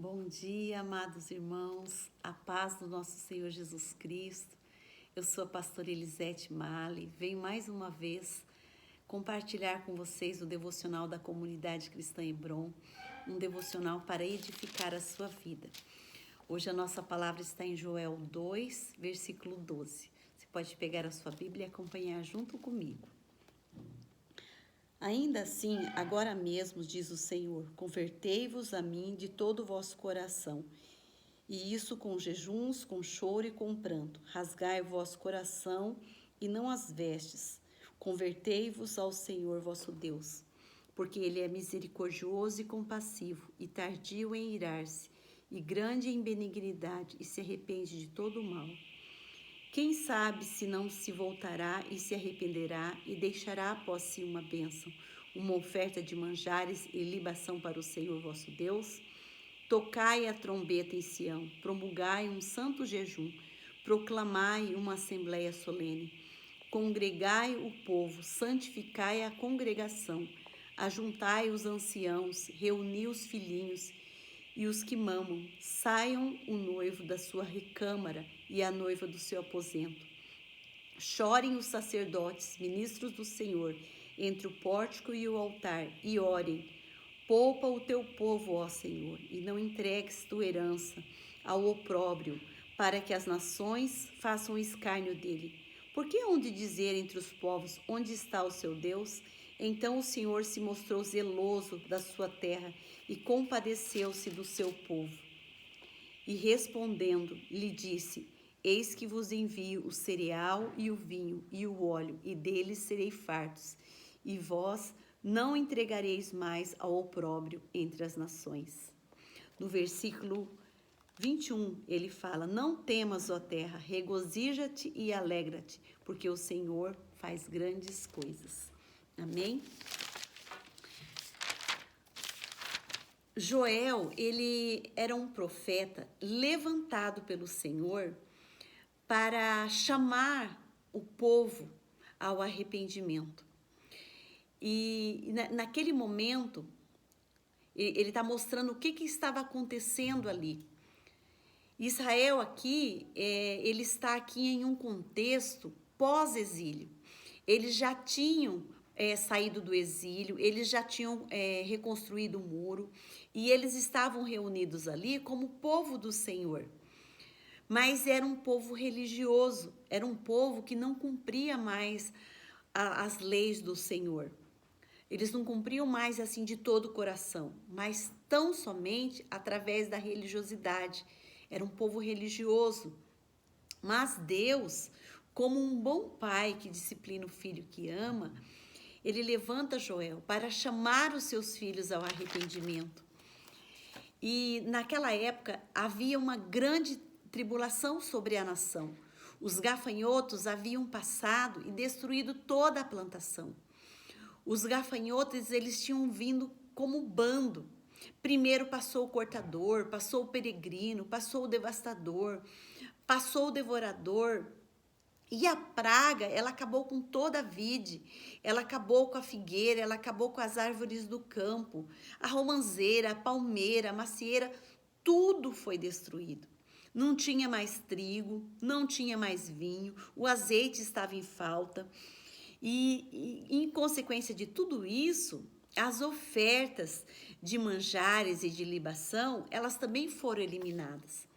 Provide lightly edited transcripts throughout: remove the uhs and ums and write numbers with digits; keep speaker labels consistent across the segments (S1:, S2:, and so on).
S1: Bom dia, amados irmãos, a paz do nosso Senhor Jesus Cristo. Eu sou a pastora Elisete Mali, venho mais uma vez compartilhar com vocês o devocional da comunidade cristã Hebron, um devocional para edificar a sua vida. Hoje a nossa palavra está em Joel 2, versículo 12. Você pode pegar a sua Bíblia e acompanhar junto comigo. Ainda assim, agora mesmo, diz o Senhor, convertei-vos a mim de todo o vosso coração, e isso com jejuns, com choro e com pranto. Rasgai o vosso coração e não as vestes. Convertei-vos ao Senhor vosso Deus, porque Ele é misericordioso e compassivo, e tardio em irar-se, e grande em benignidade, e se arrepende de todo o mal. Quem sabe se não se voltará e se arrependerá e deixará após si uma bênção, uma oferta de manjares e libação para o Senhor vosso Deus? Tocai a trombeta em Sião, promulgai um santo jejum, proclamai uma assembleia solene, congregai o povo, santificai a congregação, ajuntai os anciãos, reuni os filhinhos e os que mamam, saiam o noivo da sua recâmara e a noiva do seu aposento. Chorem os sacerdotes, ministros do Senhor, entre o pórtico e o altar, e orem. Poupa o teu povo, ó Senhor, e não entregues tua herança ao opróbrio, para que as nações façam escárnio dele. Porque hão de dizer entre os povos, onde está o seu Deus? Então o Senhor se mostrou zeloso da sua terra e compadeceu-se do seu povo. E respondendo, lhe disse: Eis que vos envio o cereal e o vinho e o óleo, e deles serei fartos, e vós não entregareis mais ao opróbrio entre as nações. No versículo 21, ele fala: Não temas, ó terra, regozija-te e alegra-te, porque o Senhor faz grandes coisas. Amém? Joel, ele era um profeta levantado pelo Senhor para chamar o povo ao arrependimento. E naquele momento, ele está mostrando o que estava acontecendo ali. Israel aqui, ele está aqui em um contexto pós-exílio. Eles já tinham saído do exílio, eles já tinham reconstruído o muro e eles estavam reunidos ali como povo do Senhor. Mas era um povo religioso, era um povo que não cumpria mais as leis do Senhor. Eles não cumpriam mais assim de todo o coração, mas tão somente através da religiosidade. Era um povo religioso. Mas Deus, como um bom pai que disciplina o filho que ama, ele levanta Joel para chamar os seus filhos ao arrependimento. E naquela época havia uma grande tribulação sobre a nação. Os gafanhotos haviam passado e destruído toda a plantação. Os gafanhotos, eles tinham vindo como bando. Primeiro passou o cortador, passou o peregrino, passou o devastador, passou o devorador. E a praga, ela acabou com toda a vide, ela acabou com a figueira, ela acabou com as árvores do campo, a romanceira, a palmeira, a macieira, tudo foi destruído. Não tinha mais trigo, não tinha mais vinho, o azeite estava em falta. E em consequência de tudo isso, as ofertas de manjares e de libação, elas também foram eliminadas.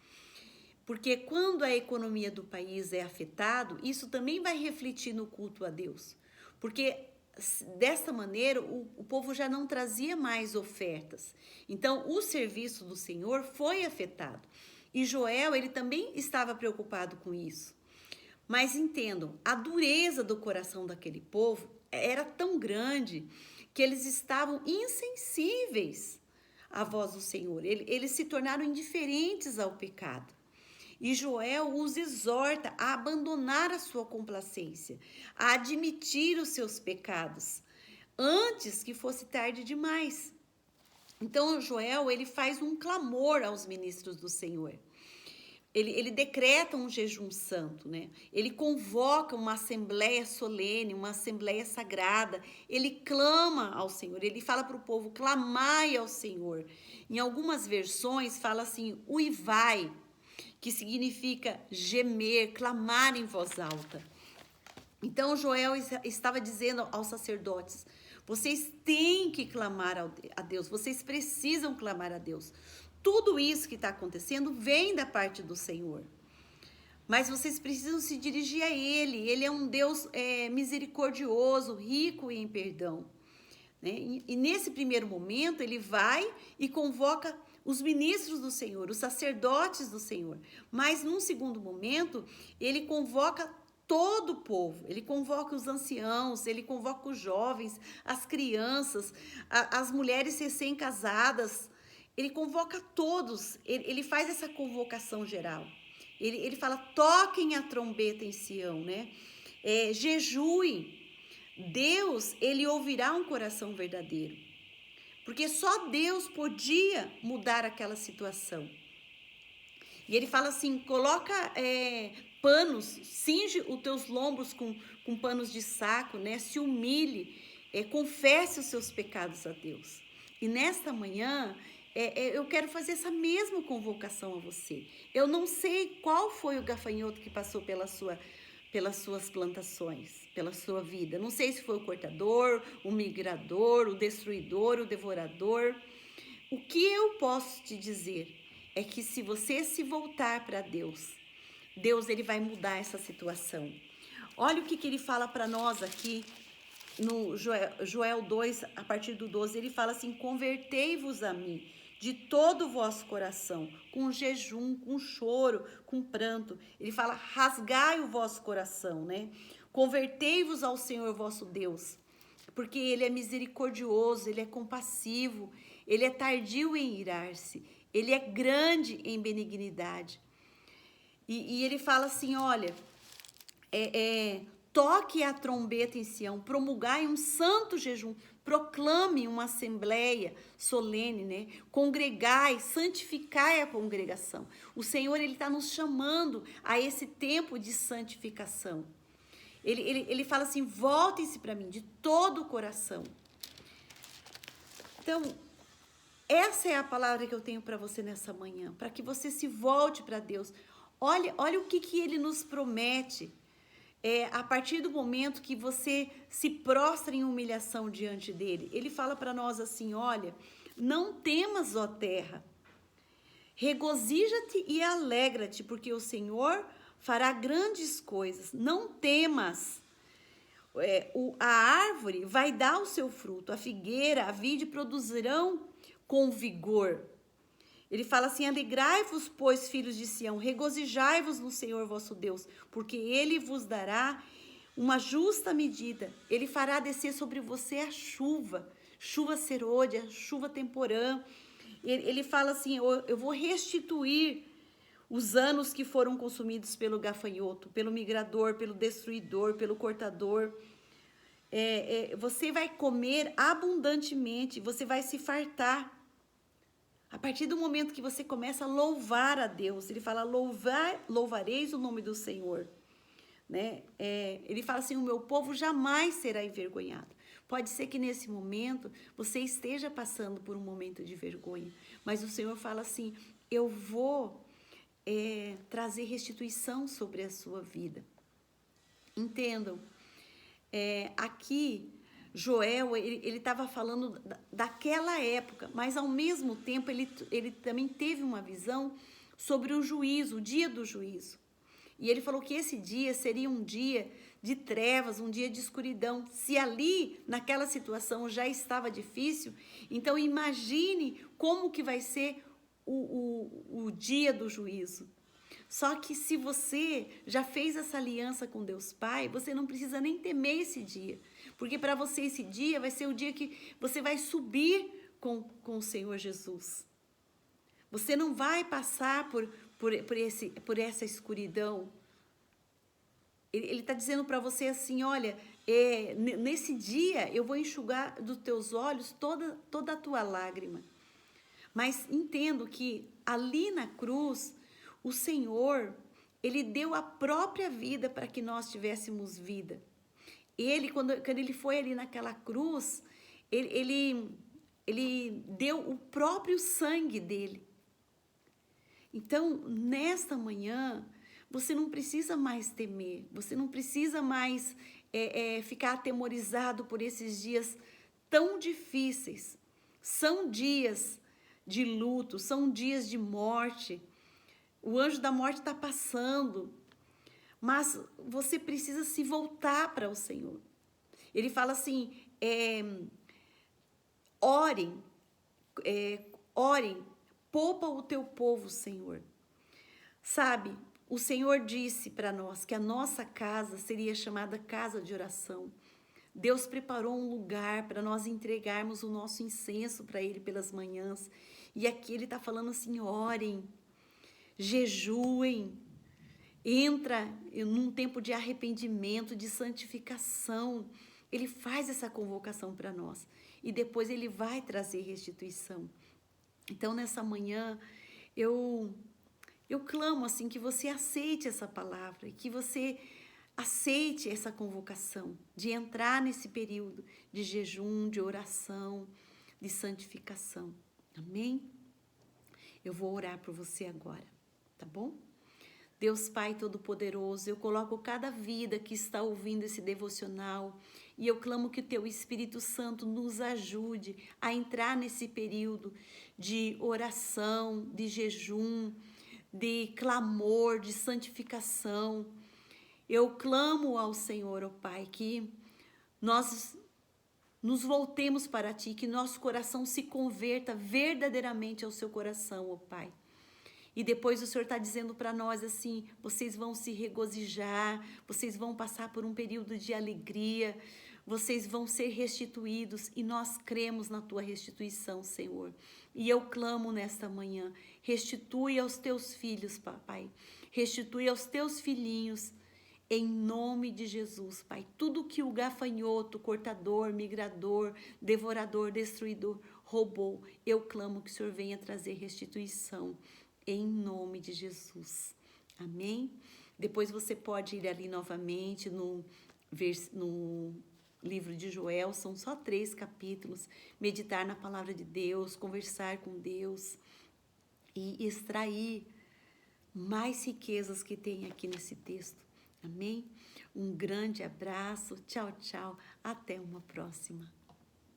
S1: Porque quando a economia do país é afetada, isso também vai refletir no culto a Deus. Porque desta maneira o povo já não trazia mais ofertas. Então o serviço do Senhor foi afetado. E Joel, ele também estava preocupado com isso. Mas entendam, a dureza do coração daquele povo era tão grande que eles estavam insensíveis à voz do Senhor. Eles se tornaram indiferentes ao pecado. E Joel os exorta a abandonar a sua complacência, a admitir os seus pecados, antes que fosse tarde demais. Então Joel, ele faz um clamor aos ministros do Senhor. ele decreta um jejum santo, né? Ele convoca uma assembleia solene, uma assembleia sagrada. Ele clama ao Senhor, ele fala para o povo, clamai ao Senhor. Em algumas versões fala assim, uivai, que significa gemer, clamar em voz alta. Então Joel estava dizendo aos sacerdotes, vocês têm que clamar a Deus, vocês precisam clamar a Deus. Tudo isso que está acontecendo vem da parte do Senhor. Mas vocês precisam se dirigir a Ele. Ele é um Deus misericordioso, rico em perdão. Né? E nesse primeiro momento, Ele vai e convoca os ministros do Senhor, os sacerdotes do Senhor. Mas num segundo momento, Ele convoca todo o povo. Ele convoca os anciãos, Ele convoca os jovens, as crianças, as mulheres recém-casadas. Ele convoca todos, ele faz essa convocação geral. Ele fala, toquem a trombeta em Sião, né? Jejuem. Deus, ele ouvirá um coração verdadeiro. Porque só Deus podia mudar aquela situação. E ele fala assim, coloca panos, cinge os teus lombos com panos de saco, né? Se humilhe, confesse os seus pecados a Deus. E nesta manhã, eu quero fazer essa mesma convocação a você. Eu não sei qual foi o gafanhoto que passou pelas suas plantações, pela sua vida. Não sei se foi o cortador, o migrador, o destruidor, o devorador. O que eu posso te dizer é que se você se voltar para Deus, Deus ele vai mudar essa situação. Olha o que ele fala para nós aqui. No Joel 2, a partir do 12, ele fala assim, convertei-vos a mim de todo o vosso coração, com jejum, com choro, com pranto. Ele fala, rasgai o vosso coração, né? Convertei-vos ao Senhor vosso Deus, porque Ele é misericordioso, Ele é compassivo, Ele é tardio em irar-se, Ele é grande em benignidade. E ele fala assim, olha, toque a trombeta em Sião, promulgai um santo jejum, proclame uma assembleia solene, né? Congregai, santificai a congregação. O Senhor, ele está nos chamando a esse tempo de santificação. Ele fala assim, voltem-se para mim de todo o coração. Então, essa é a palavra que eu tenho para você nessa manhã, para que você se volte para Deus. Olha o que ele nos promete. A partir do momento que você se prostra em humilhação diante dele, ele fala para nós assim, olha, não temas, ó terra, regozija-te e alegra-te, porque o Senhor fará grandes coisas, não temas, a árvore vai dar o seu fruto, a figueira, a vide produzirão com vigor. Ele fala assim, alegrai-vos, pois, filhos de Sião, regozijai-vos no Senhor vosso Deus, porque Ele vos dará uma justa medida. Ele fará descer sobre você a chuva serôdia, chuva temporã. Ele fala assim, eu vou restituir os anos que foram consumidos pelo gafanhoto, pelo migrador, pelo destruidor, pelo cortador. Você vai comer abundantemente, você vai se fartar. A partir do momento que você começa a louvar a Deus, ele fala, louvareis o nome do Senhor. Né? Ele fala assim, o meu povo jamais será envergonhado. Pode ser que nesse momento você esteja passando por um momento de vergonha, mas o Senhor fala assim, eu vou trazer restituição sobre a sua vida. Entendam, aqui Joel, ele estava falando daquela época, mas ao mesmo tempo ele também teve uma visão sobre o juízo, o dia do juízo. E ele falou que esse dia seria um dia de trevas, um dia de escuridão. Se ali, naquela situação, já estava difícil, então imagine como que vai ser o dia do juízo. Só que se você já fez essa aliança com Deus Pai, você não precisa nem temer esse dia. Porque para você esse dia vai ser o dia que você vai subir com o Senhor Jesus. Você não vai passar por essa escuridão. Ele está dizendo para você assim, olha, nesse dia eu vou enxugar dos teus olhos toda a tua lágrima. Mas entendo que ali na cruz, O Senhor, Ele deu a própria vida para que nós tivéssemos vida. Ele, quando ele foi ali naquela cruz, ele deu o próprio sangue dele. Então, nesta manhã, você não precisa mais temer, você não precisa mais ficar atemorizado por esses dias tão difíceis. São dias de luto, são dias de morte. O anjo da morte está passando, mas você precisa se voltar para o Senhor. Ele fala assim, orem, orem, poupa o teu povo, Senhor. Sabe, o Senhor disse para nós que a nossa casa seria chamada casa de oração. Deus preparou um lugar para nós entregarmos o nosso incenso para Ele pelas manhãs. E aqui Ele está falando assim, orem, jejuem, entra num tempo de arrependimento, de santificação. Ele faz essa convocação para nós e depois Ele vai trazer restituição. Então, nessa manhã, eu clamo assim que você aceite essa palavra, que você aceite essa convocação de entrar nesse período de jejum, de oração, de santificação. Amém? Eu vou orar por você agora, tá bom? Deus Pai Todo-Poderoso, eu coloco cada vida que está ouvindo esse devocional e eu clamo que o Teu Espírito Santo nos ajude a entrar nesse período de oração, de jejum, de clamor, de santificação. Eu clamo ao Senhor, ó Pai, que nós nos voltemos para Ti, que nosso coração se converta verdadeiramente ao Seu coração, ó Pai. E depois o Senhor está dizendo para nós assim, vocês vão se regozijar, vocês vão passar por um período de alegria, vocês vão ser restituídos e nós cremos na Tua restituição, Senhor. E eu clamo nesta manhã, restitui aos Teus filhos, Pai, restitui aos Teus filhinhos, em nome de Jesus, Pai. Tudo que o gafanhoto, cortador, migrador, devorador, destruidor roubou, eu clamo que o Senhor venha trazer restituição. Em nome de Jesus. Amém? Depois você pode ir ali novamente no livro de Joel, são só 3 capítulos, meditar na palavra de Deus, conversar com Deus e extrair mais riquezas que tem aqui nesse texto. Amém? Um grande abraço, tchau, tchau, até uma próxima.